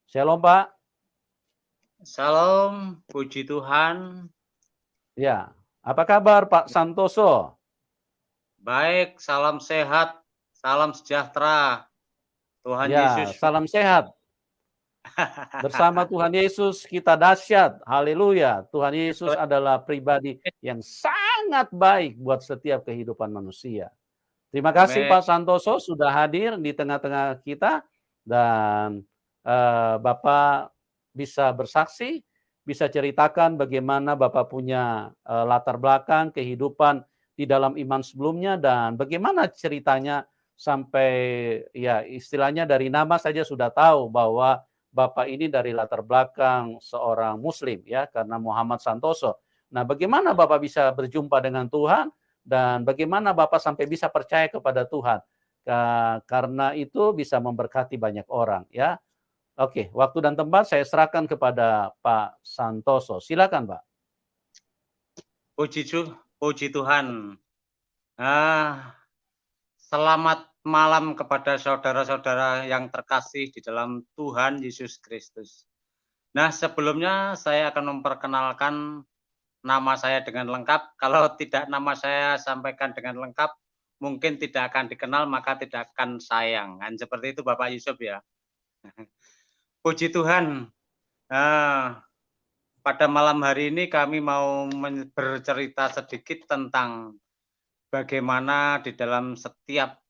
Shalom Pak. Salam, puji Tuhan. Ya, apa kabar Pak Santoso? Baik, salam sehat, salam sejahtera. Tuhan Ya, Yesus. salam sehat. Bersama Tuhan Yesus kita dahsyat. Haleluya. Tuhan Yesus adalah pribadi yang sangat baik buat setiap kehidupan manusia. Terima kasih Amin. Pak Santoso sudah hadir di tengah-tengah kita dan Bapak bisa bersaksi, bisa ceritakan bagaimana Bapak punya latar belakang kehidupan di dalam iman sebelumnya dan bagaimana ceritanya sampai ya istilahnya dari nama saja sudah tahu bahwa Bapak ini dari latar belakang seorang Muslim ya karena Muhammad Santoso. Nah, bagaimana Bapak bisa berjumpa dengan Tuhan dan bagaimana Bapak sampai bisa percaya kepada Tuhan? Karena itu bisa memberkati banyak orang ya. Oke, waktu dan tempat saya serahkan kepada Pak Santoso. Silakan, Pak. Puji Tuhan. Selamat malam kepada saudara-saudara yang terkasih di dalam Tuhan Yesus Kristus. Nah, sebelumnya saya akan memperkenalkan nama saya dengan lengkap. Kalau tidak nama saya sampaikan dengan lengkap, mungkin tidak akan dikenal, maka tidak akan sayang. Kan seperti itu Bapak Yusuf ya. Puji Tuhan. Pada malam hari ini kami mau bercerita sedikit tentang bagaimana di dalam setiap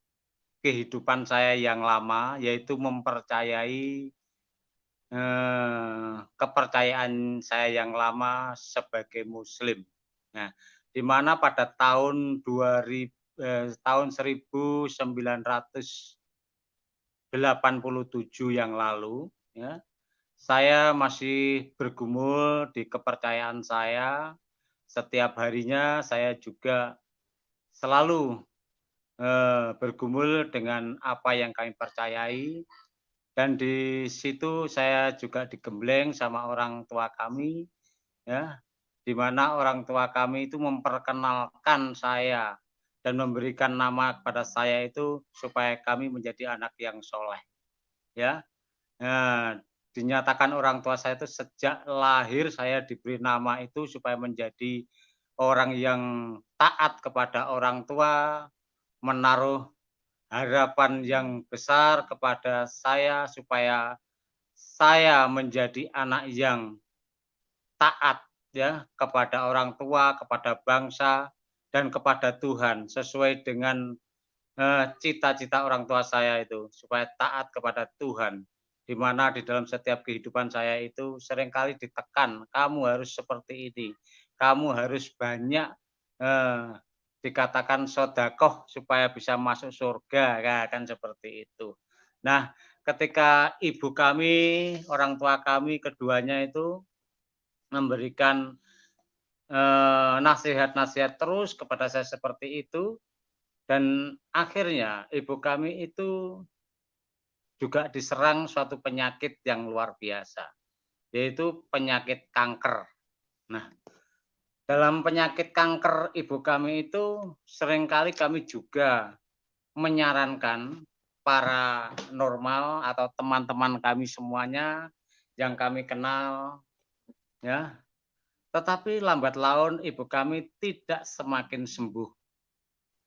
kehidupan saya yang lama, yaitu mempercayai kepercayaan saya yang lama sebagai Muslim. Nah, di mana pada tahun 1987 yang lalu, ya, saya masih bergumul di kepercayaan saya. Setiap harinya saya juga selalu bergumul dengan apa yang kami percayai. Dan di situ saya juga digembleng sama orang tua kami, ya, di mana orang tua kami itu memperkenalkan saya dan memberikan nama kepada saya itu supaya kami menjadi anak yang soleh, ya. Nah, dinyatakan orang tua saya itu sejak lahir saya diberi nama itu supaya menjadi orang yang taat kepada orang tua, menaruh harapan yang besar kepada saya supaya saya menjadi anak yang taat ya kepada orang tua, kepada bangsa dan kepada Tuhan sesuai dengan cita-cita orang tua saya itu supaya taat kepada Tuhan. Di mana di dalam setiap kehidupan saya itu seringkali ditekan, kamu harus seperti ini, kamu harus banyak dikatakan sodakoh supaya bisa masuk surga, kan seperti itu. Nah, ketika ibu kami, orang tua kami keduanya itu memberikan nasihat-nasihat terus kepada saya seperti itu, dan akhirnya ibu kami itu juga diserang suatu penyakit yang luar biasa, yaitu penyakit kanker. Nah, dalam penyakit kanker ibu kami itu seringkali kami juga menyarankan para normal atau teman-teman kami semuanya yang kami kenal, ya. Tetapi lambat laun ibu kami tidak semakin sembuh,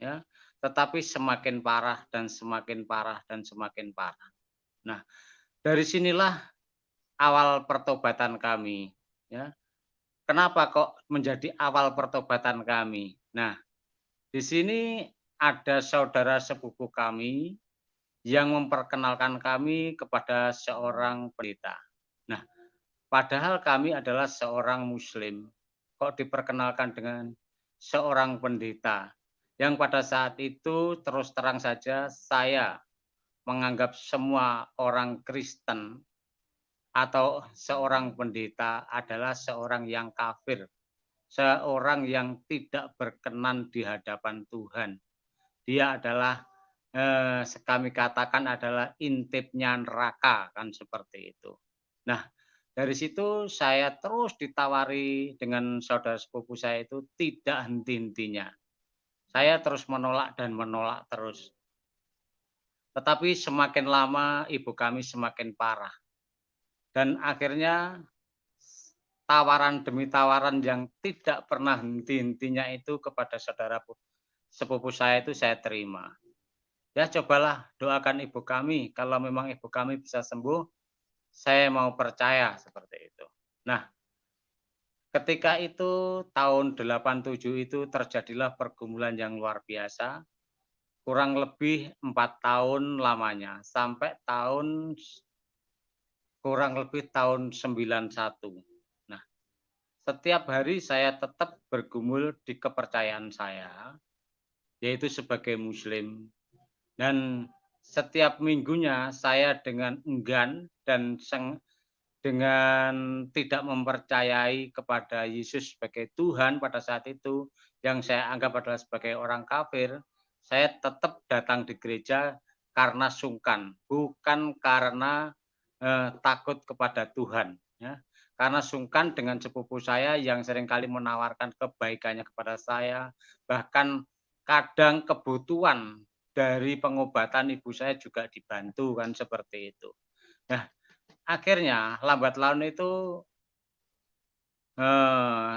ya, tetapi semakin parah dan semakin parah dan semakin parah. Nah, dari sinilah awal pertobatan kami, ya. Kenapa kok menjadi awal pertobatan kami? Nah, di sini ada saudara sepupu kami yang memperkenalkan kami kepada seorang pendeta. Nah, padahal kami adalah seorang Muslim, kok diperkenalkan dengan seorang pendeta yang pada saat itu terus terang saja saya menganggap semua orang Kristen atau seorang pendeta adalah seorang yang kafir, seorang yang tidak berkenan di hadapan Tuhan. Dia adalah kami katakan adalah intipnya neraka, kan seperti itu. Nah, dari situ saya terus ditawari dengan saudara sepupu saya itu tidak henti-hentinya. Saya terus menolak dan menolak terus. Tetapi semakin lama ibu kami semakin parah. dan akhirnya tawaran demi tawaran yang tidak pernah henti-hentinya itu kepada saudara sepupu saya itu saya terima. Ya cobalah doakan ibu kami, kalau memang ibu kami bisa sembuh, saya mau percaya seperti itu. Nah, ketika itu tahun 87 itu terjadilah pergumulan yang luar biasa, kurang lebih 4 tahun lamanya, sampai kurang lebih tahun 91. Nah, setiap hari saya tetap bergumul di kepercayaan saya, yaitu sebagai muslim. Dan setiap minggunya saya dengan enggan dan dengan tidak mempercayai kepada Yesus sebagai Tuhan pada saat itu, yang saya anggap adalah sebagai orang kafir, saya tetap datang di gereja karena sungkan, bukan karena takut kepada Tuhan, ya. Karena sungkan dengan sepupu saya yang seringkali menawarkan kebaikannya kepada saya, bahkan kadang kebutuhan dari pengobatan ibu saya juga dibantu kan seperti itu. Nah, akhirnya lambat laun itu,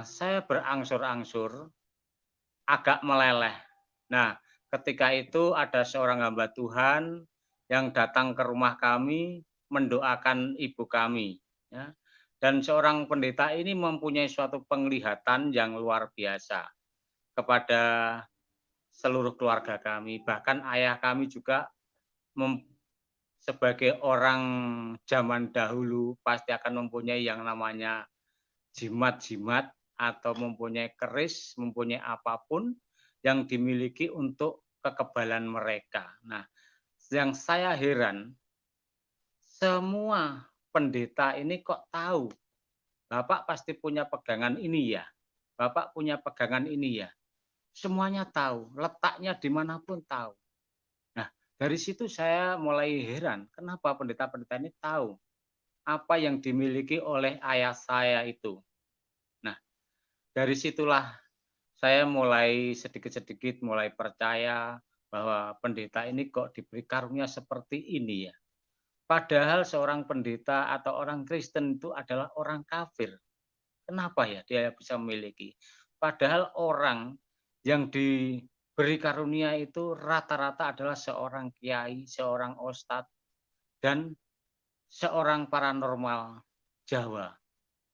saya berangsur-angsur agak meleleh. Nah, ketika itu ada seorang hamba Tuhan yang datang ke rumah kami mendoakan ibu kami, ya. Dan seorang pendeta ini mempunyai suatu penglihatan yang luar biasa kepada seluruh keluarga kami, bahkan ayah kami juga mem sebagai orang zaman dahulu pasti akan mempunyai yang namanya jimat-jimat atau mempunyai keris, mempunyai apapun yang dimiliki untuk kekebalan mereka. Nah, yang saya heran, semua pendeta ini kok tahu, Bapak pasti punya pegangan ini ya, Bapak punya pegangan ini ya. Semuanya tahu, letaknya dimanapun tahu. Nah, dari situ saya mulai heran, kenapa pendeta-pendeta ini tahu apa yang dimiliki oleh ayah saya itu. Nah, dari situlah saya mulai sedikit-sedikit mulai percaya bahwa pendeta ini kok diberi karunia seperti ini ya. Padahal seorang pendeta atau orang Kristen itu adalah orang kafir. Kenapa ya dia bisa memiliki? Padahal orang yang diberi karunia itu rata-rata adalah seorang kiai, seorang ustadz, dan seorang paranormal Jawa.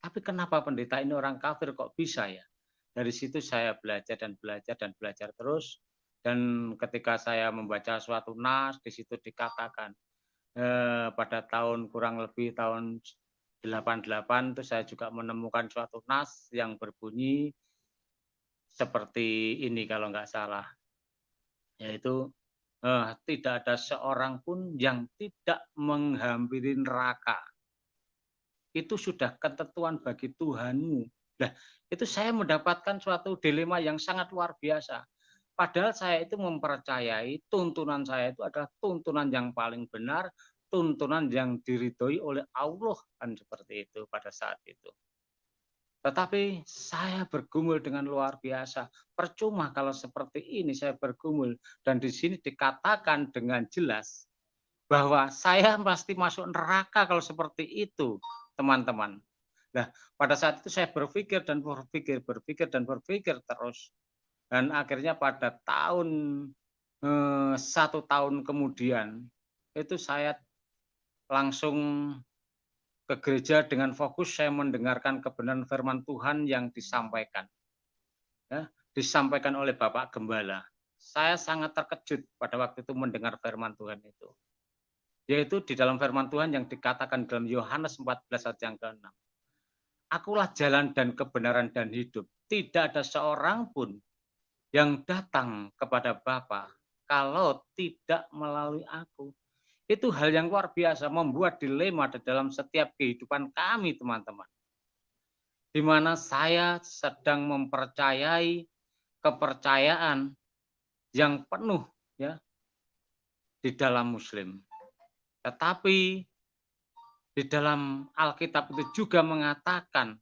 Tapi kenapa pendeta ini orang kafir kok bisa ya? Dari situ saya belajar dan belajar dan belajar terus. Dan ketika saya membaca suatu nas, di situ dikatakan pada tahun kurang lebih tahun 88 itu saya juga menemukan suatu nas yang berbunyi seperti ini kalau nggak salah, yaitu tidak ada seorang pun yang tidak menghampiri neraka. Itu sudah ketentuan bagi Tuhanmu. Nah, itu saya mendapatkan suatu dilema yang sangat luar biasa. Padahal saya itu mempercayai tuntunan saya itu adalah tuntunan yang paling benar, tuntunan yang diridhoi oleh Allah kan seperti itu pada saat itu. Tetapi saya bergumul dengan luar biasa. Percuma kalau seperti ini saya bergumul dan di sini dikatakan dengan jelas bahwa saya pasti masuk neraka kalau seperti itu, teman-teman. Nah, pada saat itu saya berpikir dan berpikir dan berpikir terus. Dan akhirnya pada tahun 1 tahun kemudian itu saya langsung ke gereja dengan fokus saya mendengarkan kebenaran firman Tuhan yang disampaikan, ya, disampaikan oleh Bapak Gembala. Saya sangat terkejut pada waktu itu mendengar firman Tuhan itu. Yaitu di dalam firman Tuhan yang dikatakan dalam Yohanes 14 ayat yang ke-6. Akulah jalan dan kebenaran dan hidup. Tidak ada seorang pun yang datang kepada Bapa kalau tidak melalui aku. Itu hal yang luar biasa, membuat dilema di dalam setiap kehidupan kami, teman-teman. Di mana saya sedang mempercayai kepercayaan yang penuh ya di dalam Muslim. Tetapi di dalam Alkitab itu juga mengatakan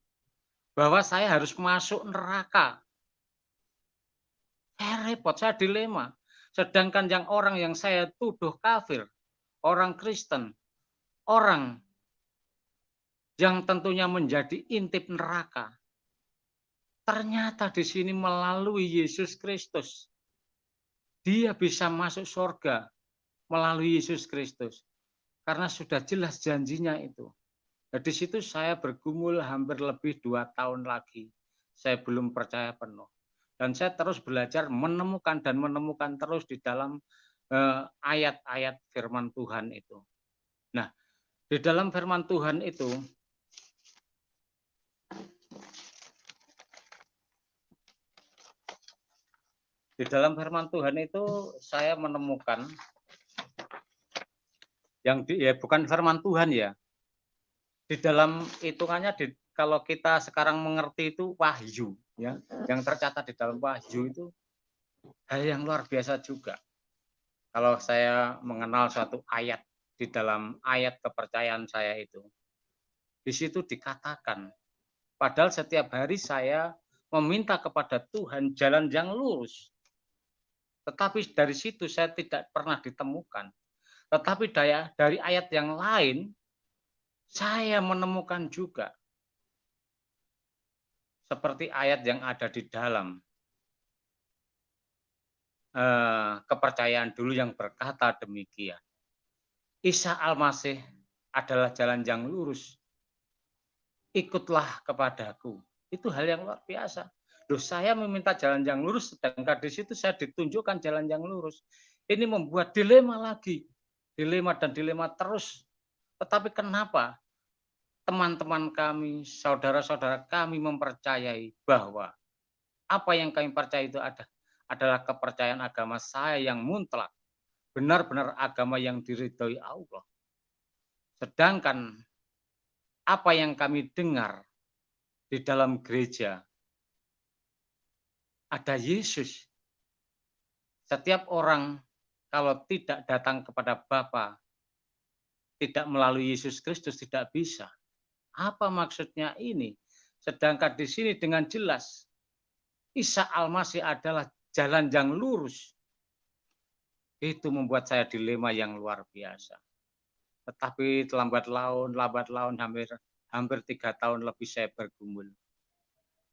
bahwa saya harus masuk neraka. Saya repot, saya dilema. Sedangkan yang orang yang saya tuduh kafir, orang Kristen, orang yang tentunya menjadi intip neraka. Ternyata di sini melalui Yesus Kristus, dia bisa masuk surga melalui Yesus Kristus. Karena sudah jelas janjinya itu. Nah, di situ saya bergumul hampir lebih 2 tahun lagi. Saya belum percaya penuh. Dan saya terus belajar menemukan dan menemukan terus di dalam ayat-ayat firman Tuhan itu. Nah, di dalam firman Tuhan itu, saya menemukan yang ya bukan firman Tuhan ya. Di dalam hitungannya kalau kita sekarang mengerti itu wahyu ya. Yang tercatat di dalam wahyu itu hal yang luar biasa juga. Kalau saya mengenal suatu ayat di dalam ayat kepercayaan saya itu. Di situ dikatakan, padahal setiap hari saya meminta kepada Tuhan jalan yang lurus. Tetapi dari situ saya tidak pernah ditemukan. Tetapi dari ayat yang lain, saya menemukan juga. Seperti ayat yang ada di dalam kepercayaan dulu yang berkata demikian. Isa Al-Masih adalah jalan yang lurus. Ikutlah kepadaku. Itu hal yang luar biasa. Loh, saya meminta jalan yang lurus, sedangkan di situ saya ditunjukkan jalan yang lurus. Ini membuat dilema lagi. Dilema dan dilema terus. Tetapi kenapa teman-teman kami, saudara-saudara kami mempercayai bahwa apa yang kami percaya itu adalah kepercayaan agama saya yang mutlak. Benar-benar agama yang diridhoi Allah. Sedangkan apa yang kami dengar di dalam gereja, ada Yesus. Setiap orang kalau tidak datang kepada Bapa, tidak melalui Yesus Kristus tidak bisa. Apa maksudnya ini? Sedangkan di sini dengan jelas, Isa Al-Masih adalah jalan yang lurus. Itu membuat saya dilema yang luar biasa. Tetapi lambat laun, hampir 3 tahun lebih saya bergumul.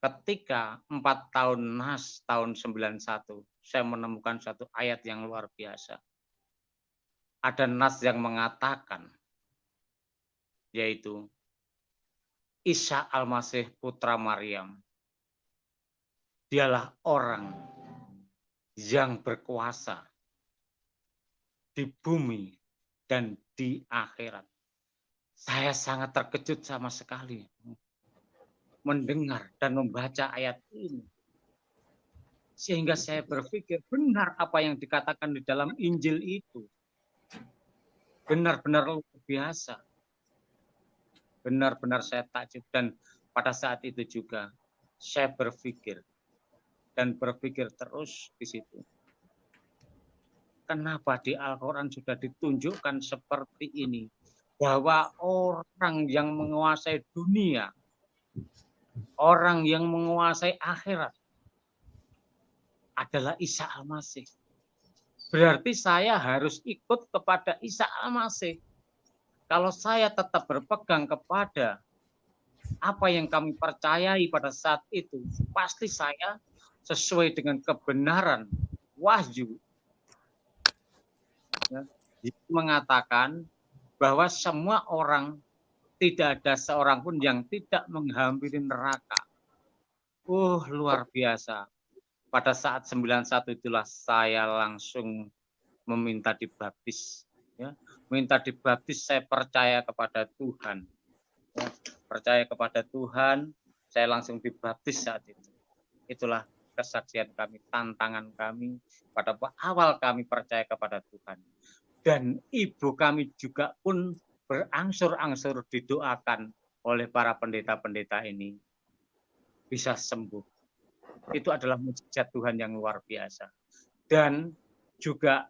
Ketika 4 tahun NAS tahun 91, saya menemukan satu ayat yang luar biasa. Ada NAS yang mengatakan, yaitu Isa Al-Masih putra Maryam. Dialah orang yang berkuasa di bumi dan di akhirat. Saya sangat terkejut sama sekali mendengar dan membaca ayat ini. Sehingga saya berpikir benar apa yang dikatakan di dalam Injil itu. Benar-benar luar biasa. Benar-benar saya takjub dan pada saat itu juga saya berpikir dan berpikir terus di situ. Kenapa di Al-Quran sudah ditunjukkan seperti ini? Bahwa orang yang menguasai dunia, orang yang menguasai akhirat adalah Isa Al-Masih. Berarti saya harus ikut kepada Isa Al-Masih. Kalau saya tetap berpegang kepada apa yang kami percayai pada saat itu, pasti saya sesuai dengan kebenaran wahyu. Mengatakan bahwa semua orang, tidak ada seorang pun yang tidak menghampiri neraka. Luar biasa. Pada saat 91 itulah saya langsung meminta dibaptis. Ya. Minta dibaptis, saya percaya kepada Tuhan. Ya. Percaya kepada Tuhan, saya langsung dibaptis saat itu. Itulah kesaksian kami, tantangan kami pada awal kami percaya kepada Tuhan. Dan ibu kami juga pun berangsur-angsur didoakan oleh para pendeta-pendeta ini bisa sembuh. Itu adalah mujizat Tuhan yang luar biasa. Dan juga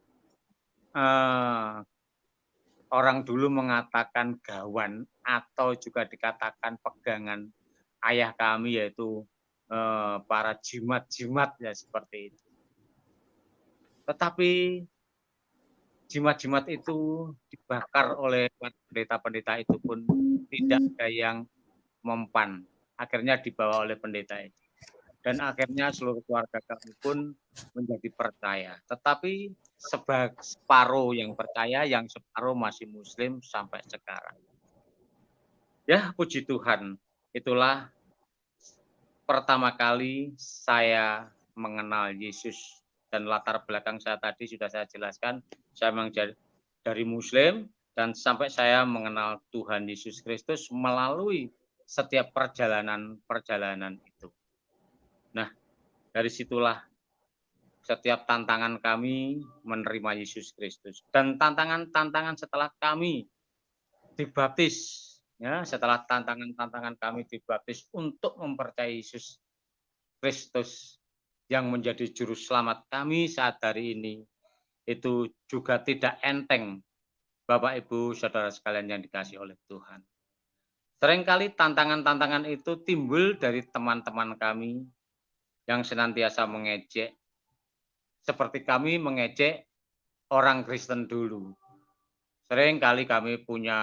orang dulu mengatakan gawan atau juga dikatakan pegangan ayah kami, yaitu para jimat-jimat ya seperti itu. Tetapi jimat-jimat itu dibakar oleh pendeta-pendeta itu pun tidak ada yang mempan. Akhirnya dibawa oleh pendeta itu. Dan akhirnya seluruh keluarga kami pun menjadi percaya. Tetapi separuh yang percaya, yang separuh masih Muslim sampai sekarang. Ya, puji Tuhan. Itulah pertama kali saya mengenal Yesus, dan latar belakang saya tadi sudah saya jelaskan. Saya memang dari Muslim, dan sampai saya mengenal Tuhan Yesus Kristus melalui setiap perjalanan itu. Nah, dari situlah setiap tantangan kami menerima Yesus Kristus, dan tantangan-tantangan setelah kami dibaptis, ya, setelah tantangan-tantangan kami dibaptis untuk mempercayai Yesus Kristus yang menjadi juru selamat kami saat hari ini, itu juga tidak enteng, Bapak Ibu Saudara sekalian yang dikasihi oleh Tuhan. Seringkali tantangan-tantangan itu timbul dari teman-teman kami yang senantiasa mengejek, seperti kami mengejek orang Kristen dulu. Seringkali kami punya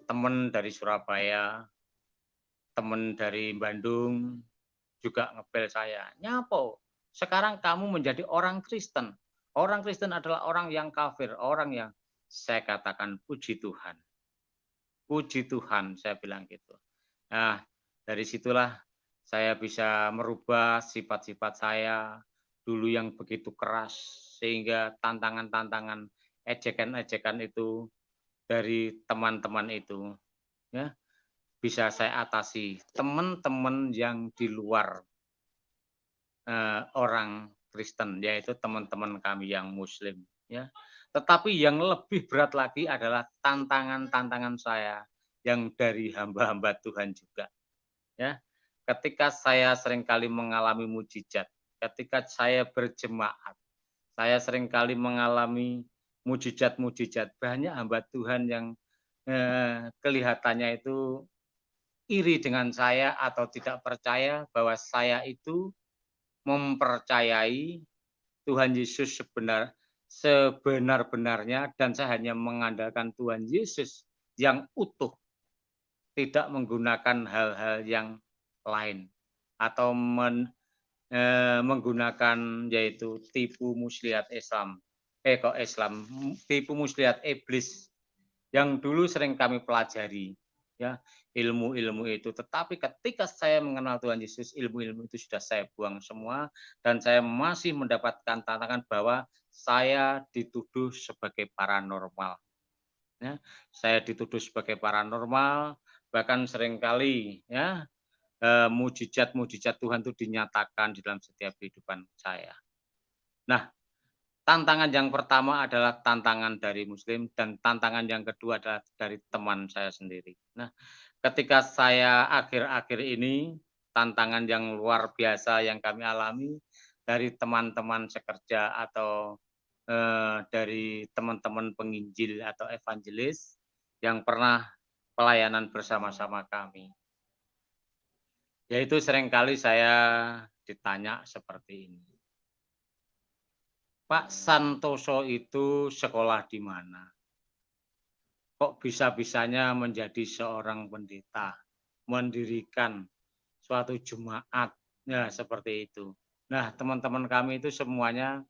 teman dari Surabaya, teman dari Bandung, juga ngepel saya, "Nyapo, sekarang kamu menjadi orang Kristen. Orang Kristen adalah orang yang kafir, orang yang..." Saya katakan, "Puji Tuhan. Puji Tuhan," saya bilang gitu. Nah, dari situlah saya bisa merubah sifat-sifat saya dulu yang begitu keras, sehingga tantangan-tantangan, ejekan-ejekan itu dari teman-teman itu, ya, bisa saya atasi. Teman-teman yang di luar orang Kristen, yaitu teman-teman kami yang Muslim, ya. Tetapi yang lebih berat lagi adalah tantangan-tantangan saya yang dari hamba-hamba Tuhan juga, ya. Ketika saya seringkali mengalami mujizat, ketika saya berjemaat, saya seringkali mengalami mujizat-mujizat. Banyak hamba Tuhan yang kelihatannya itu iri dengan saya atau tidak percaya bahwa saya itu mempercayai Tuhan Yesus sebenar-benarnya, dan saya hanya mengandalkan Tuhan Yesus yang utuh, tidak menggunakan hal-hal yang lain atau menggunakan yaitu tipu muslihat tipu muslihat iblis yang dulu sering kami pelajari, ya, ilmu-ilmu itu. Tetapi ketika saya mengenal Tuhan Yesus, ilmu-ilmu itu sudah saya buang semua, dan saya masih mendapatkan tantangan bahwa saya dituduh sebagai paranormal, ya. Saya dituduh sebagai paranormal, bahkan seringkali, ya, mujizat-mujizat Tuhan itu dinyatakan di dalam setiap kehidupan saya. Nah, tantangan yang pertama adalah tantangan dari Muslim, dan tantangan yang kedua adalah dari teman saya sendiri. Nah, ketika saya akhir-akhir ini, tantangan yang luar biasa yang kami alami dari teman-teman sekerja atau dari teman-teman penginjil atau evangelis yang pernah pelayanan bersama-sama kami. Yaitu seringkali saya ditanya seperti ini, "Pak Santoso itu sekolah di mana? Kok bisa-bisanya menjadi seorang pendeta, mendirikan suatu jemaat?" Ya, seperti itu. Nah, teman-teman kami itu semuanya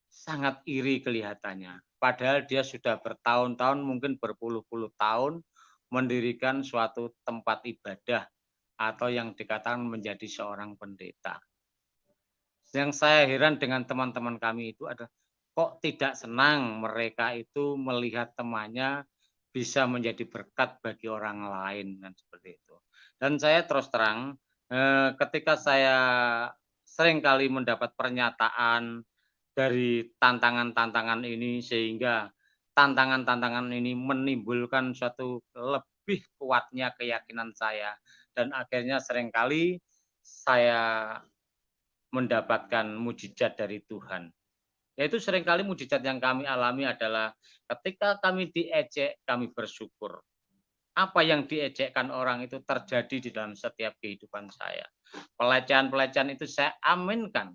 sangat iri kelihatannya. Padahal dia sudah bertahun-tahun, mungkin berpuluh-puluh tahun mendirikan suatu tempat ibadah atau yang dikatakan menjadi seorang pendeta. Yang saya heran dengan teman-teman kami itu adalah kok tidak senang mereka itu melihat temannya bisa menjadi berkat bagi orang lain, dan seperti itu. Dan saya terus terang, ketika saya seringkali mendapat pernyataan dari tantangan-tantangan ini, sehingga tantangan-tantangan ini menimbulkan suatu lebih kuatnya keyakinan saya, dan akhirnya seringkali saya mendapatkan mujizat dari Tuhan. Yaitu seringkali mujizat yang kami alami adalah ketika kami diejek, kami bersyukur. Apa yang diejekkan orang itu terjadi di dalam setiap kehidupan saya. Pelecehan-pelecehan itu saya aminkan.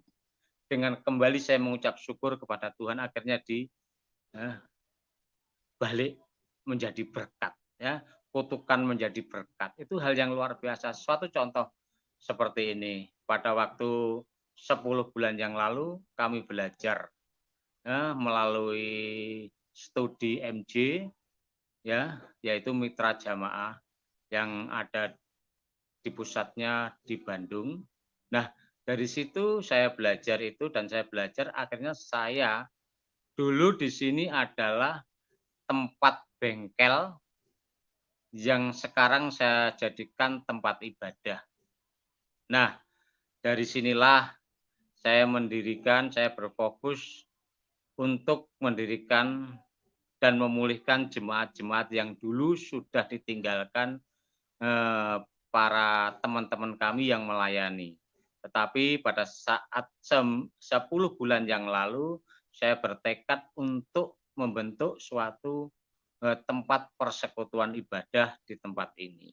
Dengan kembali saya mengucap syukur kepada Tuhan, akhirnya balik menjadi berkat, ya. kutukan menjadi berkat. Itu hal yang luar biasa. Suatu contoh seperti ini. Pada waktu 10 bulan yang lalu kami belajar melalui studi MJ ya, yaitu Mitra Jamaah yang ada di pusatnya di Bandung. Nah, dari situ saya belajar itu dan saya belajar akhirnya saya dulu di sini adalah tempat bengkel yang sekarang saya jadikan tempat ibadah. Nah, dari sinilah saya berfokus untuk mendirikan dan memulihkan jemaat-jemaat yang dulu sudah ditinggalkan para teman-teman kami yang melayani. Tetapi pada saat 10 bulan yang lalu, saya bertekad untuk membentuk suatu tempat persekutuan ibadah di tempat ini.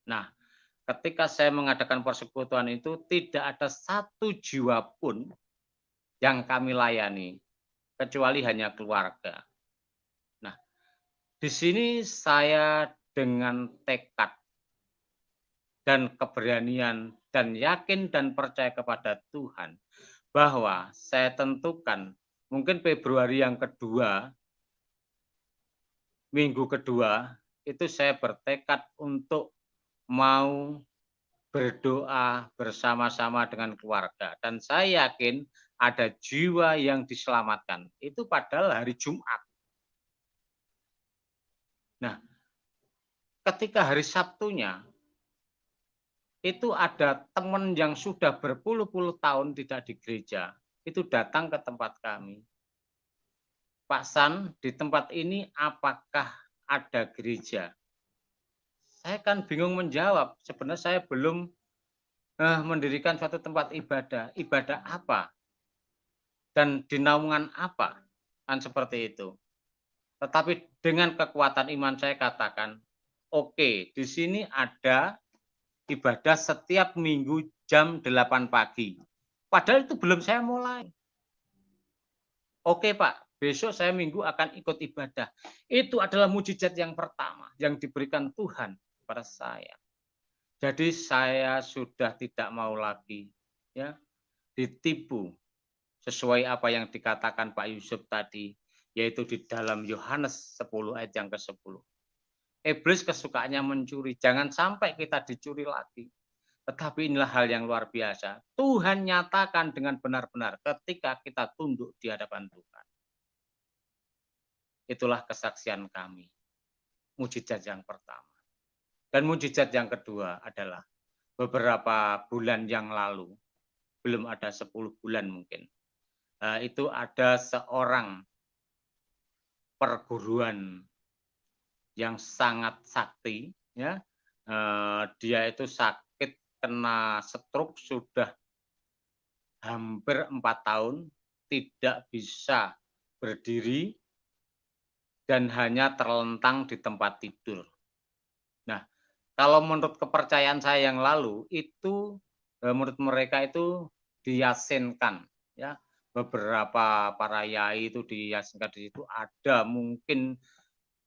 Nah, ketika saya mengadakan persekutuan itu, tidak ada satu jiwa pun yang kami layani, kecuali hanya keluarga. Nah, di sini saya dengan tekad dan keberanian dan yakin dan percaya kepada Tuhan bahwa saya tentukan mungkin Februari yang kedua, minggu kedua, itu saya bertekad untuk mau berdoa bersama-sama dengan keluarga dan saya yakin ada jiwa yang diselamatkan. Itu padahal hari Jumat. Nah, ketika hari Sabtunya itu ada teman yang sudah berpuluh-puluh tahun tidak di gereja, itu datang ke tempat kami. Pak San, di tempat ini apakah ada gereja? Saya kan bingung menjawab. Sebenarnya saya belum mendirikan suatu tempat ibadah. Ibadah apa? Dan di naungan apa? Kan seperti itu. Tetapi dengan kekuatan iman saya katakan, oke, di sini ada ibadah setiap minggu jam 8 pagi. Padahal itu belum saya mulai. Oke Pak, besok saya minggu akan ikut ibadah. Itu adalah mujizat yang pertama yang diberikan Tuhan kepada saya. Jadi saya sudah tidak mau lagi ya ditipu sesuai apa yang dikatakan Pak Yusuf tadi, yaitu di dalam Yohanes 10 ayat yang ke-10. Iblis kesukaannya mencuri, jangan sampai kita dicuri lagi. Tetapi inilah hal yang luar biasa. Tuhan nyatakan dengan benar-benar ketika kita tunduk di hadapan Tuhan. Itulah kesaksian kami. Mujizat yang pertama. Dan mujizat yang kedua adalah beberapa bulan yang lalu, belum ada 10 bulan mungkin, itu ada seorang perguruan yang sangat sakti, ya, dia itu sakit kena stroke sudah hampir 4 tahun, tidak bisa berdiri dan hanya terlentang di tempat tidur. Nah, kalau menurut kepercayaan saya yang lalu itu menurut mereka itu diyasinkan, ya. Beberapa para yai itu diyasinkan di situ ada mungkin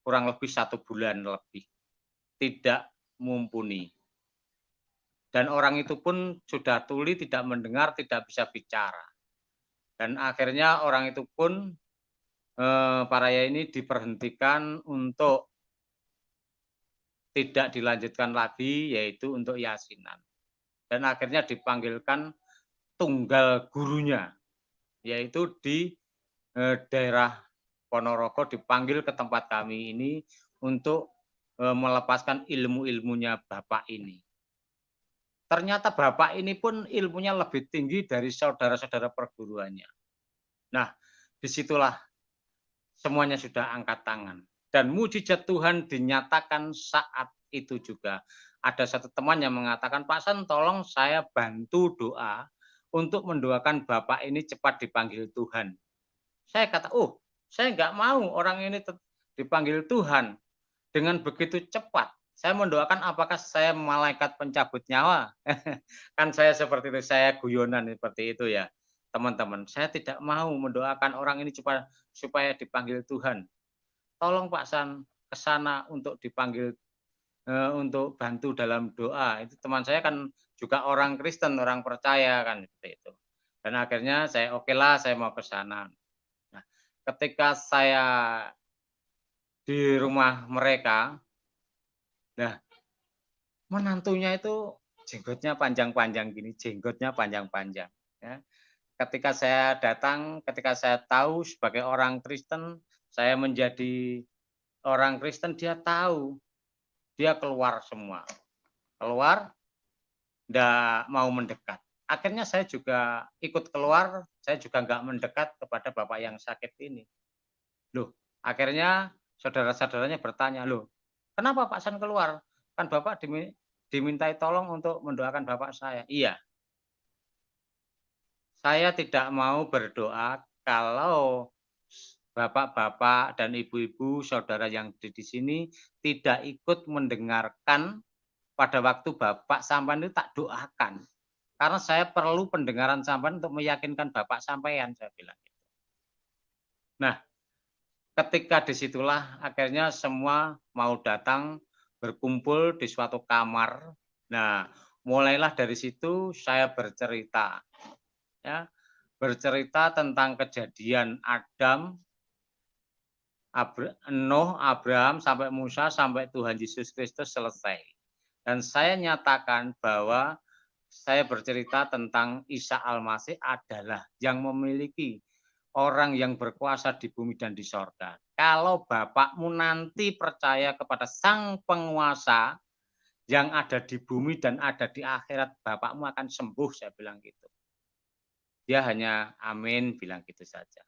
kurang lebih 1 bulan lebih, tidak mumpuni. Dan orang itu pun sudah tuli, tidak mendengar, tidak bisa bicara. Dan akhirnya orang itu pun para yai ini diberhentikan untuk tidak dilanjutkan lagi, yaitu untuk yasinan. Dan akhirnya dipanggilkan tunggal gurunya, yaitu di daerah Ponorogo dipanggil ke tempat kami ini untuk melepaskan ilmu-ilmunya Bapak ini. Ternyata Bapak ini pun ilmunya lebih tinggi dari saudara-saudara perguruannya. Nah, disitulah semuanya sudah angkat tangan. Dan mujizat Tuhan dinyatakan saat itu juga. Ada satu teman yang mengatakan, Pak San tolong saya bantu doa untuk mendoakan Bapak ini cepat dipanggil Tuhan. Saya kata, oh saya nggak mau orang ini dipanggil Tuhan dengan begitu cepat. Saya mendoakan apakah saya malaikat pencabut nyawa? Kan saya seperti itu, saya guyonan seperti itu ya. Teman-teman, saya tidak mau mendoakan orang ini supaya dipanggil Tuhan. Tolong Pak San ke sana untuk dipanggil untuk bantu dalam doa. Itu teman saya kan juga orang Kristen, orang percaya kan seperti itu. Dan akhirnya saya okelah saya mau ke sana. Nah, ketika saya di rumah mereka, nah menantunya itu jenggotnya panjang-panjang gini, jenggotnya panjang-panjang, ya. Ketika saya datang, ketika saya tahu sebagai orang Kristen, saya menjadi orang Kristen, dia tahu, dia keluar semua, keluar, nggak mau mendekat. Akhirnya saya juga ikut keluar, saya juga nggak mendekat kepada bapak yang sakit ini. Loh, akhirnya saudara-saudaranya bertanya, "Loh, kenapa Pak San keluar? Kan Bapak dimintai tolong untuk mendoakan bapak saya." Iya, saya tidak mau berdoa kalau bapak-bapak dan ibu-ibu, saudara yang di sini tidak ikut mendengarkan pada waktu Bapak sampean itu tak doakan. Karena saya perlu pendengaran sampean untuk meyakinkan Bapak sampean, saya bilang gitu. Nah, ketika disitulah akhirnya semua mau datang berkumpul di suatu kamar. Nah, mulailah dari situ saya bercerita, ya, bercerita tentang kejadian Adam, Nuh, Abraham, sampai Musa, sampai Tuhan Yesus Kristus selesai. Dan saya nyatakan bahwa saya bercerita tentang Isa Al-Masih adalah yang memiliki orang yang berkuasa di bumi dan di sorga. Kalau bapakmu nanti percaya kepada sang penguasa yang ada di bumi dan ada di akhirat, bapakmu akan sembuh, saya bilang gitu. Dia hanya amin, bilang gitu saja.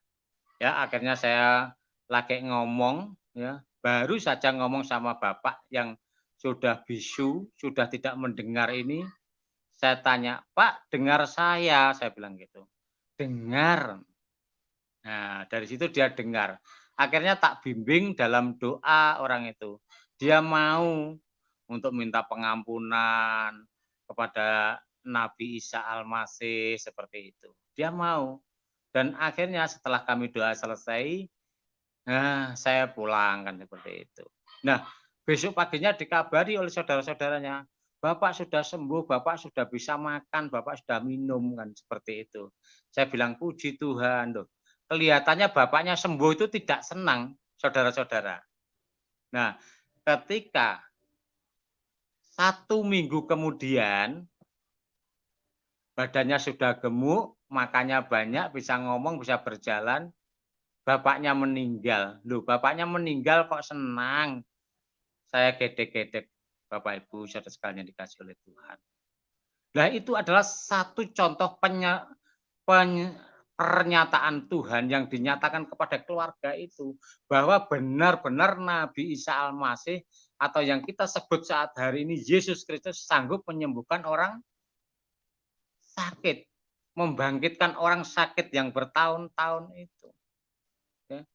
Ya, akhirnya saya lagi ngomong, ya, baru saja ngomong sama bapak yang sudah bisu, sudah tidak mendengar ini, saya tanya, "Pak, dengar saya?" Saya bilang gitu. "Dengar." Nah, dari situ dia dengar. Akhirnya tak bimbing dalam doa orang itu. Dia mau untuk minta pengampunan kepada Nabi Isa Al-Masih seperti itu. Dia mau. Dan akhirnya setelah kami doa selesai, nah saya pulang kan seperti itu. Nah, besok paginya dikabari oleh saudara-saudaranya, "Bapak sudah sembuh, Bapak sudah bisa makan, Bapak sudah minum," kan seperti itu. Saya bilang, "Puji Tuhan." Loh, kelihatannya bapaknya sembuh itu tidak senang, saudara-saudara. Nah, ketika 1 minggu kemudian badannya sudah gemuk, makannya banyak, bisa ngomong, bisa berjalan, bapaknya meninggal. Loh, bapaknya meninggal kok senang? Saya gedek-gedek, Bapak Ibu saudara sekalian yang dikasihi oleh Tuhan. Nah, itu adalah satu contoh pernyataan Tuhan yang dinyatakan kepada keluarga itu, bahwa benar-benar Nabi Isa Al-Masih atau yang kita sebut saat hari ini Yesus Kristus sanggup menyembuhkan orang sakit, membangkitkan orang sakit yang bertahun-tahun itu. Ya.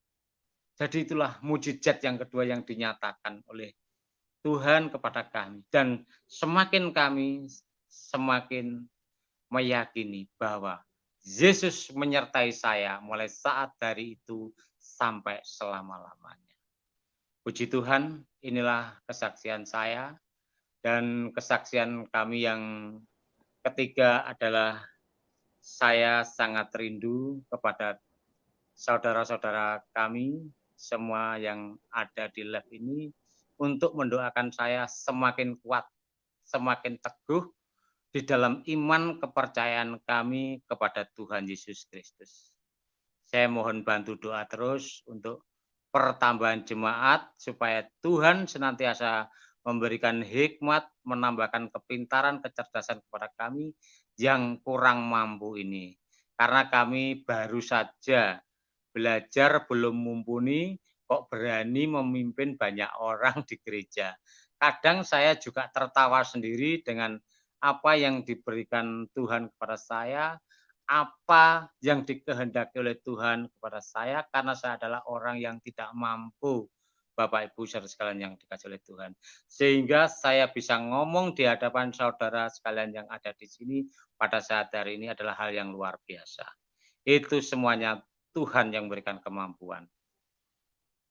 Jadi itulah mujizat yang kedua yang dinyatakan oleh Tuhan kepada kami. Dan semakin kami semakin meyakini bahwa Yesus menyertai saya mulai saat dari itu sampai selama-lamanya. Puji Tuhan, inilah kesaksian saya dan kesaksian kami yang ketiga adalah saya sangat rindu kepada saudara-saudara kami semua yang ada di lab ini untuk mendoakan saya semakin kuat, semakin teguh di dalam iman kepercayaan kami kepada Tuhan Yesus Kristus. Saya mohon bantu doa terus untuk pertambahan jemaat supaya Tuhan senantiasa memberikan hikmat, menambahkan kepintaran, kecerdasan kepada kami yang kurang mampu ini. Karena kami baru saja belajar belum mumpuni, kok berani memimpin banyak orang di gereja. Kadang saya juga tertawa sendiri dengan apa yang diberikan Tuhan kepada saya, apa yang dikehendaki oleh Tuhan kepada saya, karena saya adalah orang yang tidak mampu, Bapak Ibu saudara sekalian yang dikasihi oleh Tuhan. Sehingga saya bisa ngomong di hadapan saudara sekalian yang ada di sini pada saat hari ini adalah hal yang luar biasa. Itu semuanya Tuhan yang memberikan kemampuan.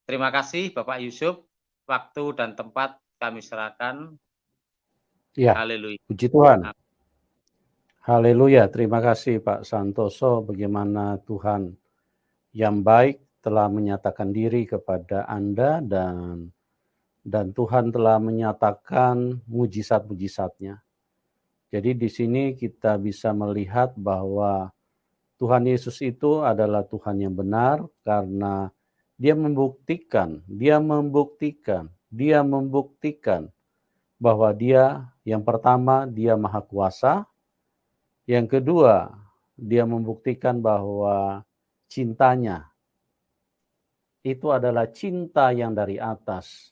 Terima kasih Bapak Yusuf, waktu dan tempat kami serahkan. Ya, Haleluya. puji Tuhan. Haleluya, terima kasih Pak Santoso, bagaimana Tuhan yang baik telah menyatakan diri kepada Anda dan Tuhan telah menyatakan mujizat-mujizatnya. Jadi di sini kita bisa melihat bahwa Tuhan Yesus itu adalah Tuhan yang benar karena Dia membuktikan bahwa Dia yang pertama Dia Maha Kuasa. Yang kedua, Dia membuktikan bahwa cintanya itu adalah cinta yang dari atas.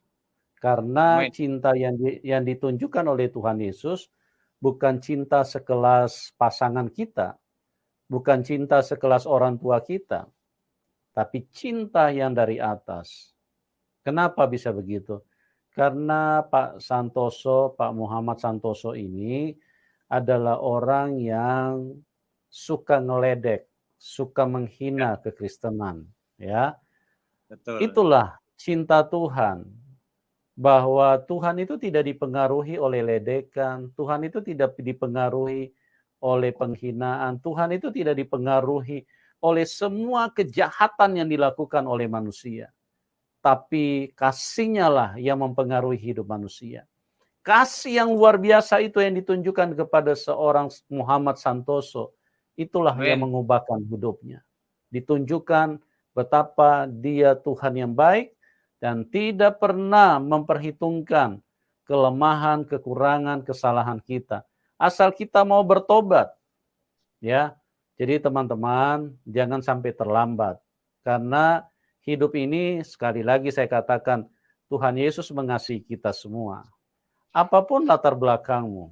Karena Amin. cinta yang ditunjukkan oleh Tuhan Yesus bukan cinta sekelas pasangan kita, bukan cinta sekelas orang tua kita, tapi cinta yang dari atas. Kenapa bisa begitu? Karena Pak Santoso, Pak Muhammad Santoso ini adalah orang yang suka ngeledek, suka menghina kekristenan, ya. Betul. Itulah cinta Tuhan, bahwa Tuhan itu tidak dipengaruhi oleh ledekan, Tuhan itu tidak dipengaruhi oleh penghinaan, Tuhan itu tidak dipengaruhi oleh semua kejahatan yang dilakukan oleh manusia. Tapi kasih-Nya lah yang mempengaruhi hidup manusia. Kasih yang luar biasa itu yang ditunjukkan kepada seorang Muhammad Santoso, itulah yang Amin. mengubahkan hidupnya. Ditunjukkan betapa Dia Tuhan yang baik dan tidak pernah memperhitungkan kelemahan, kekurangan, kesalahan kita. Asal kita mau bertobat. Ya. Jadi teman-teman, jangan sampai terlambat. Karena hidup ini, sekali lagi saya katakan, Tuhan Yesus mengasihi kita semua. Apapun latar belakangmu.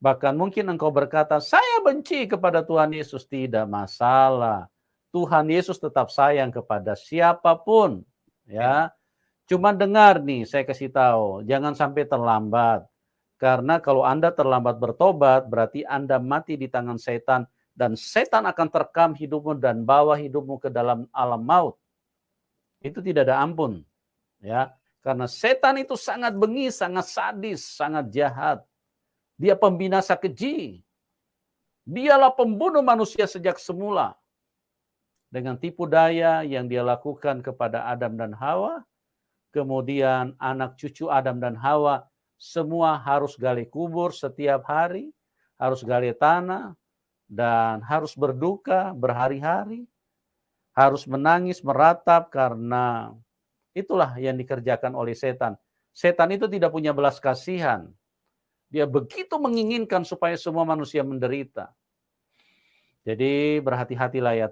Bahkan mungkin engkau berkata, saya benci kepada Tuhan Yesus. Tidak masalah. Tuhan Yesus tetap sayang kepada siapapun. Ya, cuma dengar nih, saya kasih tahu, jangan sampai terlambat. Karena kalau Anda terlambat bertobat, berarti Anda mati di tangan setan. Dan setan akan terkam hidupmu dan bawa hidupmu ke dalam alam maut. Itu tidak ada ampun. Ya, karena setan itu sangat bengis, sangat sadis, sangat jahat. Dia pembinasa keji. Dialah pembunuh manusia sejak semula. Dengan tipu daya yang dia lakukan kepada Adam dan Hawa, kemudian anak cucu Adam dan Hawa semua harus gali kubur setiap hari, harus gali tanah, dan harus berduka berhari-hari, harus menangis meratap karena itulah yang dikerjakan oleh setan. Setan itu tidak punya belas kasihan. Dia begitu menginginkan supaya semua manusia menderita. Jadi berhati-hatilah ya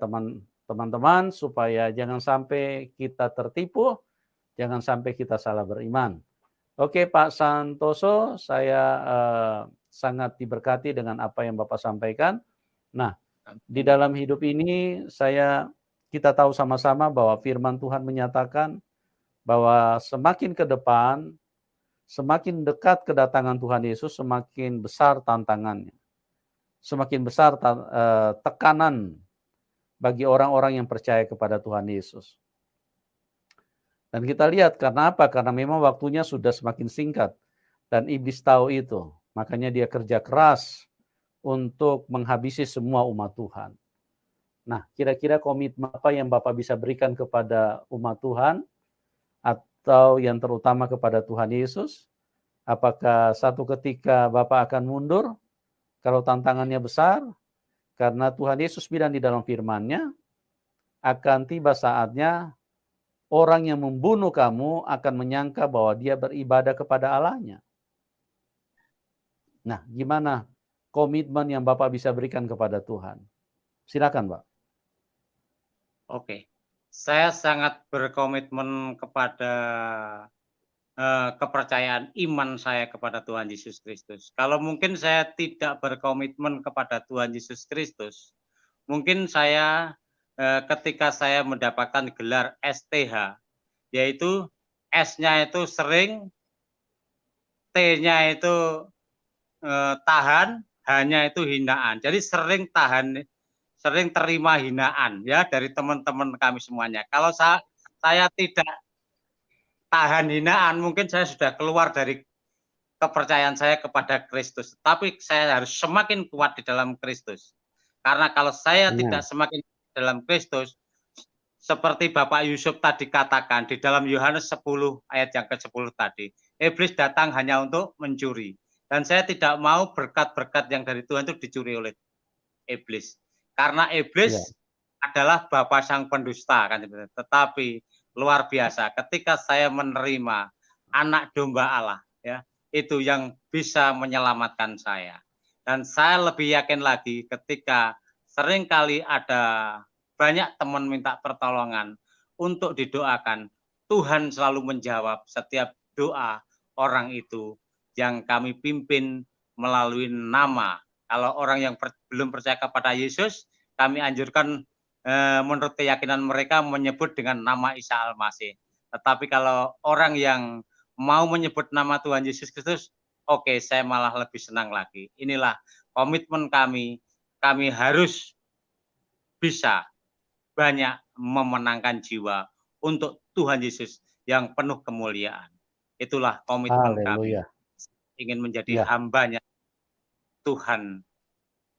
teman-teman supaya jangan sampai kita tertipu, jangan sampai kita salah beriman. Oke Pak Santoso, saya sangat diberkati dengan apa yang Bapak sampaikan. Nah, di dalam hidup ini kita tahu sama-sama bahwa firman Tuhan menyatakan bahwa semakin ke depan, semakin dekat kedatangan Tuhan Yesus, semakin besar tantangannya. Semakin besar tekanan bagi orang-orang yang percaya kepada Tuhan Yesus. Dan kita lihat karena apa? Karena memang waktunya sudah semakin singkat. Dan iblis tahu itu. Makanya dia kerja keras untuk menghabisi semua umat Tuhan. Nah, kira-kira komitmen apa yang Bapak bisa berikan kepada umat Tuhan? Atau yang terutama kepada Tuhan Yesus? Apakah satu ketika Bapak akan mundur kalau tantangannya besar? Karena Tuhan Yesus bilang di dalam firman-Nya, akan tiba saatnya orang yang membunuh kamu akan menyangka bahwa dia beribadah kepada Allahnya. Nah, gimana komitmen yang Bapak bisa berikan kepada Tuhan? Silakan, Pak. Oke. Saya sangat berkomitmen kepada kepercayaan iman saya kepada Tuhan Yesus Kristus. Kalau mungkin saya tidak berkomitmen kepada Tuhan Yesus Kristus, mungkin saya ketika saya mendapatkan gelar STH, yaitu S-nya itu sering, T-nya itu tahan, H-nya itu hinaan. Jadi sering terima hinaan ya dari teman-teman kami semuanya. Kalau saya tidak tahan hinaan, mungkin saya sudah keluar dari kepercayaan saya kepada Kristus. Tapi saya harus semakin kuat di dalam Kristus. Karena kalau saya tidak semakin dalam Kristus, seperti Bapak Yusuf tadi katakan di dalam Yohanes 10 ayat yang ke-10 tadi, iblis datang hanya untuk mencuri. Dan saya tidak mau berkat-berkat yang dari Tuhan itu dicuri oleh iblis. Karena iblis adalah bapa sang pendusta kan. Tetapi luar biasa ketika saya menerima anak domba Allah, ya, itu yang bisa menyelamatkan saya. Dan saya lebih yakin lagi ketika seringkali ada banyak teman minta pertolongan untuk didoakan, Tuhan selalu menjawab setiap doa orang itu yang kami pimpin melalui nama. Kalau orang yang belum percaya kepada Yesus, kami anjurkan menurut keyakinan mereka menyebut dengan nama Isa Al-Masih. Tetapi kalau orang yang mau menyebut nama Tuhan Yesus Kristus, oke, saya malah lebih senang lagi. Inilah komitmen kami. Kami harus bisa banyak memenangkan jiwa untuk Tuhan Yesus yang penuh kemuliaan. Itulah komitmen kami. Ingin menjadi hambanya Tuhan.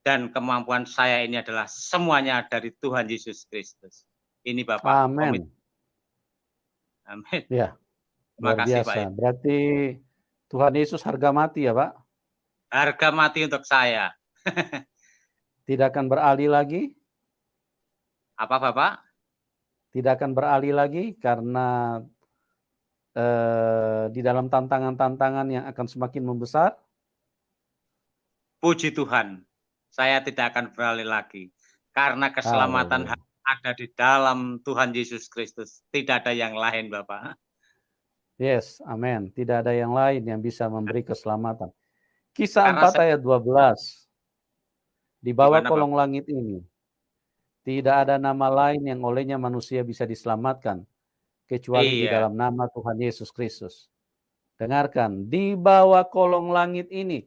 Dan kemampuan saya ini adalah semuanya dari Tuhan Yesus Kristus. Ini Bapak. Amin. Amin. Ya, Terima kasih Pak. Berarti Tuhan Yesus harga mati ya Pak? Harga mati untuk saya. Tidak akan beralih lagi? Apa Bapak? Tidak akan beralih lagi karena di dalam tantangan-tantangan yang akan semakin membesar? Puji Tuhan, saya tidak akan beralih lagi. Karena keselamatan ada di dalam Tuhan Yesus Kristus. Tidak ada yang lain Bapak. Yes, amin. Tidak ada yang lain yang bisa memberi keselamatan. Kisah 4 ayat 12. Di bawah kolong langit ini, tidak ada nama lain yang olehnya manusia bisa diselamatkan, kecuali di dalam nama Tuhan Yesus Kristus. Dengarkan, di bawah kolong langit ini,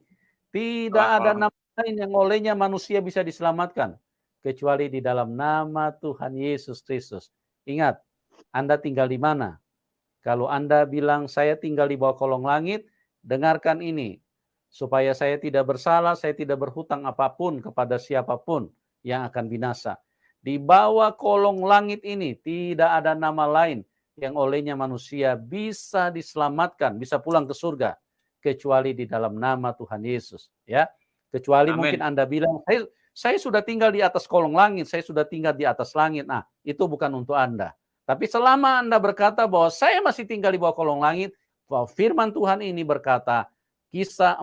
tidak ada nama lain yang olehnya manusia bisa diselamatkan, kecuali di dalam nama Tuhan Yesus Kristus. Ingat, Anda tinggal di mana? Kalau Anda bilang, saya tinggal di bawah kolong langit, dengarkan ini. Supaya saya tidak bersalah, saya tidak berhutang apapun kepada siapapun yang akan binasa. Di bawah kolong langit ini tidak ada nama lain yang olehnya manusia bisa diselamatkan, bisa pulang ke surga, kecuali di dalam nama Tuhan Yesus. Ya, kecuali mungkin Anda bilang, saya sudah tinggal di atas kolong langit, saya sudah tinggal di atas langit. Nah, itu bukan untuk Anda. Tapi selama Anda berkata bahwa saya masih tinggal di bawah kolong langit, bahwa firman Tuhan ini berkata, Kisah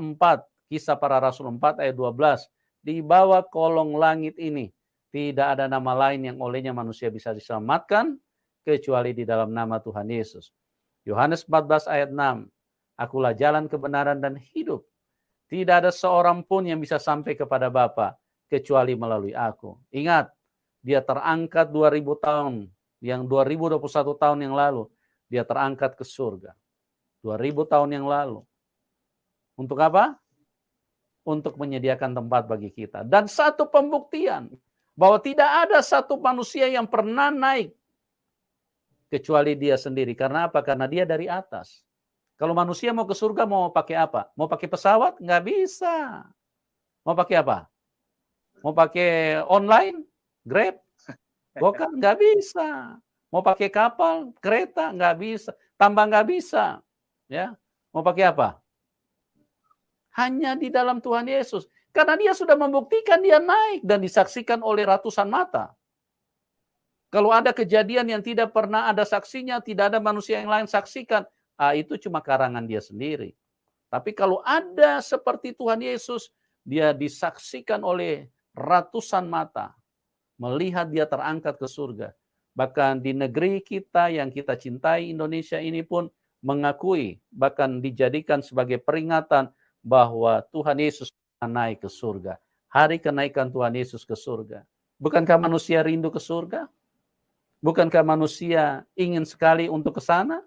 para Rasul 4 ayat 12. Di bawah kolong langit ini tidak ada nama lain yang olehnya manusia bisa diselamatkan kecuali di dalam nama Tuhan Yesus. Yohanes 14 ayat 6. Akulah jalan kebenaran dan hidup. Tidak ada seorang pun yang bisa sampai kepada Bapa kecuali melalui aku. Ingat, dia terangkat 2000 tahun, yang 2021 tahun yang lalu, dia terangkat ke surga. 2000 tahun yang lalu. Untuk apa? Untuk menyediakan tempat bagi kita. Dan satu pembuktian bahwa tidak ada satu manusia yang pernah naik kecuali dia sendiri. Karena apa? Karena dia dari atas. Kalau manusia mau ke surga mau pakai apa? Mau pakai pesawat? Nggak bisa. Mau pakai apa? Mau pakai online? Grab? Gokar? Nggak bisa. Mau pakai kapal? Kereta? Nggak bisa. Tambang nggak bisa. Ya. Mau pakai apa? Hanya di dalam Tuhan Yesus. Karena dia sudah membuktikan dia naik dan disaksikan oleh ratusan mata. Kalau ada kejadian yang tidak pernah ada saksinya, tidak ada manusia yang lain saksikan, itu cuma karangan dia sendiri. Tapi kalau ada seperti Tuhan Yesus, dia disaksikan oleh ratusan mata. Melihat dia terangkat ke surga. Bahkan di negeri kita yang kita cintai, Indonesia ini pun mengakui, bahkan dijadikan sebagai peringatan bahwa Tuhan Yesus akan naik ke surga. Hari kenaikan Tuhan Yesus ke surga. Bukankah manusia rindu ke surga? Bukankah manusia ingin sekali untuk ke sana?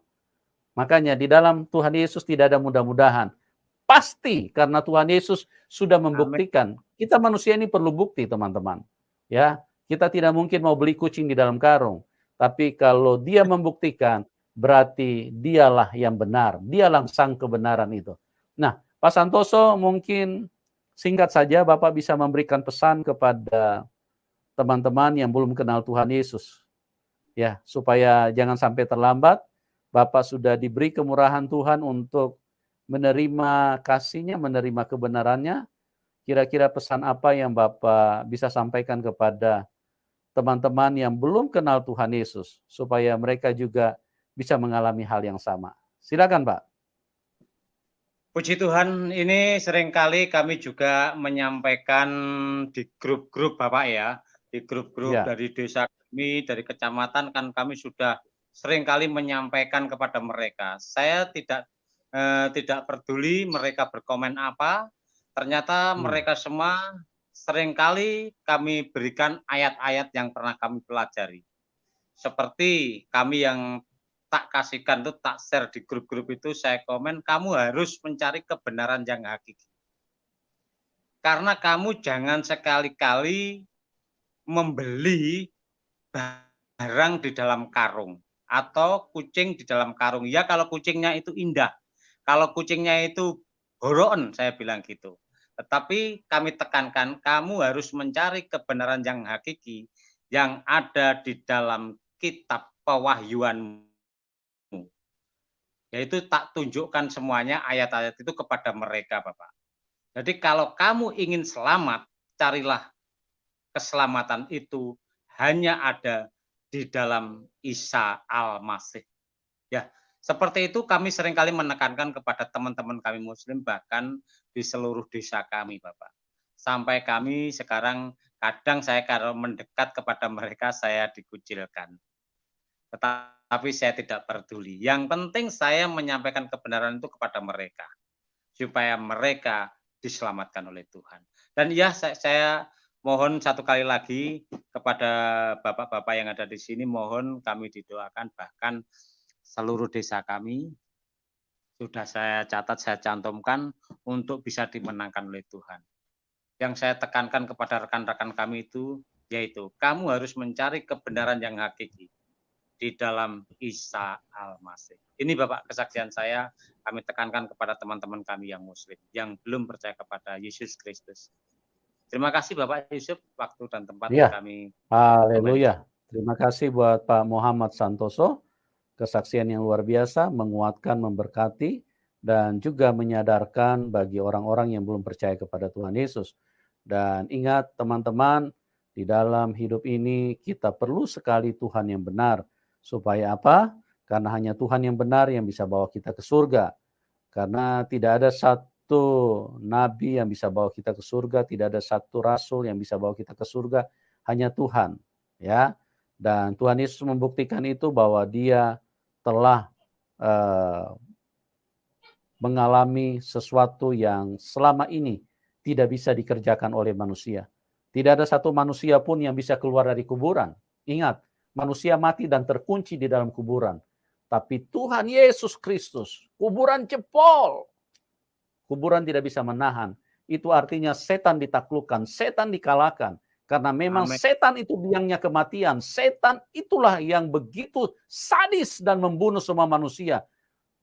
Makanya di dalam Tuhan Yesus tidak ada mudah-mudahan. Pasti karena Tuhan Yesus sudah membuktikan. Kita manusia ini perlu bukti, teman-teman. Ya, kita tidak mungkin mau beli kucing di dalam karung. Tapi kalau dia membuktikan berarti dialah yang benar, dialah sang kebenaran itu. Nah, Pak Santoso, mungkin singkat saja Bapak bisa memberikan pesan kepada teman-teman yang belum kenal Tuhan Yesus. Ya, supaya jangan sampai terlambat. Bapak sudah diberi kemurahan Tuhan untuk menerima kasih-Nya, menerima kebenarannya. Kira-kira pesan apa yang Bapak bisa sampaikan kepada teman-teman yang belum kenal Tuhan Yesus, supaya mereka juga bisa mengalami hal yang sama. Silakan, Pak. Puji Tuhan, ini seringkali kami juga menyampaikan di grup-grup Bapak ya, di grup-grup Ya, dari desa kami, dari kecamatan kan kami sudah seringkali menyampaikan kepada mereka. Saya tidak peduli mereka berkomen apa, ternyata hmm, mereka semua seringkali kami berikan ayat-ayat yang pernah kami pelajari. Seperti kami yang tak kasihkan tuh, tak share di grup-grup itu, saya komen, "Kamu harus mencari kebenaran yang hakiki. Karena kamu jangan sekali-kali membeli barang di dalam karung atau kucing di dalam karung. Ya kalau kucingnya itu indah, kalau kucingnya itu horoen," saya bilang gitu. Tetapi kami tekankan, kamu harus mencari kebenaran yang hakiki yang ada di dalam kitab pewahyuan. Yaitu tak tunjukkan semuanya ayat-ayat itu kepada mereka, Bapak. Jadi kalau kamu ingin selamat, carilah keselamatan itu hanya ada di dalam Isa Al-Masih. Ya, seperti itu kami seringkali menekankan kepada teman-teman kami Muslim, bahkan di seluruh desa kami, Bapak. Sampai kami sekarang kadang saya kalau mendekat kepada mereka saya dikucilkan. Tetapi saya tidak peduli. Yang penting saya menyampaikan kebenaran itu kepada mereka, supaya mereka diselamatkan oleh Tuhan. Dan ya, saya mohon satu kali lagi kepada bapak-bapak yang ada di sini, mohon kami didoakan, bahkan seluruh desa kami sudah saya catat, saya cantumkan untuk bisa dimenangkan oleh Tuhan. Yang saya tekankan kepada rekan-rekan kami itu, yaitu kamu harus mencari kebenaran yang hakiki di dalam Isa Al-Masih. Ini Bapak kesaksian saya, kami tekankan kepada teman-teman kami yang Muslim, yang belum percaya kepada Yesus Kristus. Terima kasih Bapak Yusuf, waktu dan tempat ya, kami komentar. haleluya. Terima kasih buat Pak Muhammad Santoso, kesaksian yang luar biasa, menguatkan, memberkati, dan juga menyadarkan bagi orang-orang yang belum percaya kepada Tuhan Yesus. Dan ingat teman-teman, di dalam hidup ini kita perlu sekali Tuhan yang benar. Supaya apa? Karena hanya Tuhan yang benar yang bisa bawa kita ke surga. Karena tidak ada satu nabi yang bisa bawa kita ke surga, tidak ada satu rasul yang bisa bawa kita ke surga, hanya Tuhan, ya. Dan Tuhan Yesus membuktikan itu bahwa Dia telah mengalami sesuatu yang selama ini tidak bisa dikerjakan oleh manusia. Tidak ada satu manusia pun yang bisa keluar dari kuburan. Ingat, manusia mati dan terkunci di dalam kuburan. Tapi Tuhan Yesus Kristus, kuburan jebol. Kuburan tidak bisa menahan. Itu artinya setan ditaklukkan, setan dikalahkan. Karena memang Amin. setan itu biangnya kematian. Setan itulah yang begitu sadis dan membunuh semua manusia.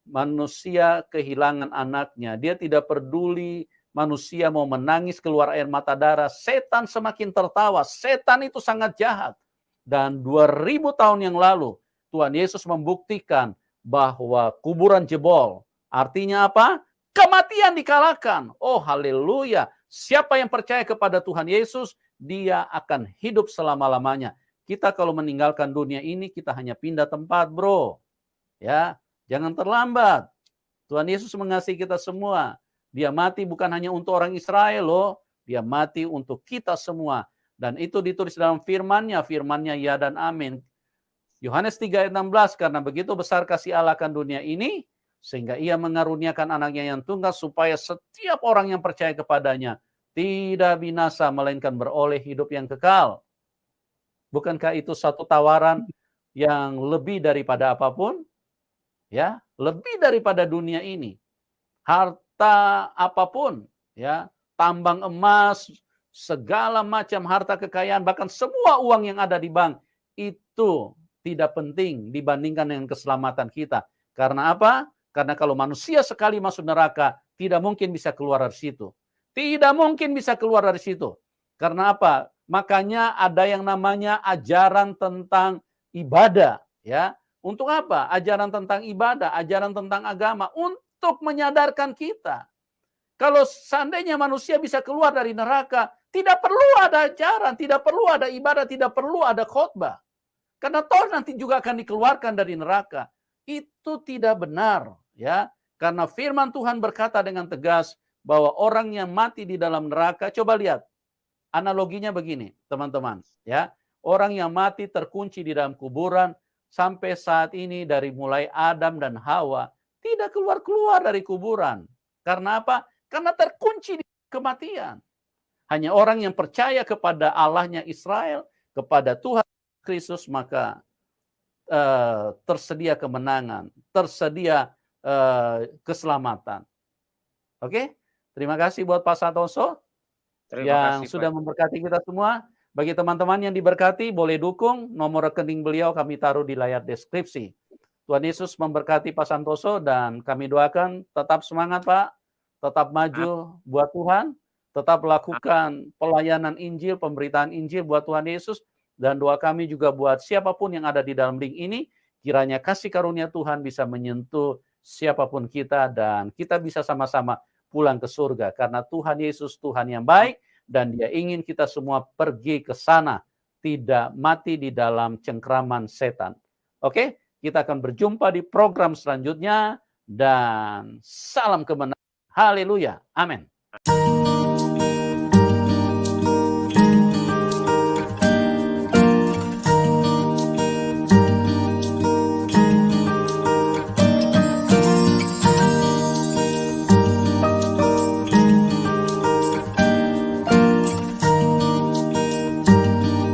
Manusia kehilangan anaknya. Dia tidak peduli manusia mau menangis keluar air mata darah. Setan semakin tertawa. Setan itu sangat jahat. Dan 2000 tahun yang lalu Tuhan Yesus membuktikan bahwa kuburan jebol. Artinya apa? Kematian dikalahkan. Oh haleluya. Siapa yang percaya kepada Tuhan Yesus, dia akan hidup selama-lamanya. Kita kalau meninggalkan dunia ini, kita hanya pindah tempat, bro. Ya, jangan terlambat. Tuhan Yesus mengasihi kita semua. Dia mati bukan hanya untuk orang Israel loh. Dia mati untuk kita semua. Dan itu ditulis dalam firman-Nya ya dan amin. Yohanes 3 ayat 16, karena begitu besar kasih Allah akan dunia ini, sehingga ia mengaruniakan anaknya yang tunggal, supaya setiap orang yang percaya kepadanya tidak binasa, melainkan beroleh hidup yang kekal. Bukankah itu satu tawaran yang lebih daripada apapun? Ya, lebih daripada dunia ini. Harta apapun, ya, tambang emas, segala macam harta kekayaan, bahkan semua uang yang ada di bank, itu tidak penting dibandingkan dengan keselamatan kita. Karena apa? Karena kalau manusia sekali masuk neraka, tidak mungkin bisa keluar dari situ. Tidak mungkin bisa keluar dari situ. Karena apa? Makanya ada yang namanya ajaran tentang ibadah, ya. Untuk apa? Ajaran tentang ibadah, ajaran tentang agama untuk menyadarkan kita. Kalau seandainya manusia bisa keluar dari neraka, tidak perlu ada ajaran, tidak perlu ada ibadah, tidak perlu ada khotbah. Karena toh nanti juga akan dikeluarkan dari neraka. Itu tidak benar, ya. Karena firman Tuhan berkata dengan tegas bahwa orang yang mati di dalam neraka, coba lihat. Analoginya begini, teman-teman, ya. Orang yang mati terkunci di dalam kuburan sampai saat ini dari mulai Adam dan Hawa tidak keluar-keluar dari kuburan. Karena apa? Karena terkunci di kematian. Hanya orang yang percaya kepada Allahnya Israel, kepada Tuhan Kristus, maka tersedia kemenangan, tersedia keselamatan. Oke? Terima kasih buat Pak Santoso yang sudah memberkati kita semua. Bagi teman-teman yang diberkati, boleh dukung. Nomor rekening beliau kami taruh di layar deskripsi. Tuhan Yesus memberkati Pak Santoso dan kami doakan tetap semangat Pak, tetap maju buat Tuhan, tetap lakukan pelayanan Injil, pemberitaan Injil buat Tuhan Yesus, dan doa kami juga buat siapapun yang ada di dalam link ini, kiranya kasih karunia Tuhan bisa menyentuh siapapun kita dan kita bisa sama-sama pulang ke surga karena Tuhan Yesus Tuhan yang baik dan Dia ingin kita semua pergi ke sana, tidak mati di dalam cengkraman setan. Oke, kita akan berjumpa di program selanjutnya dan salam kemenangan. Haleluya. Amin.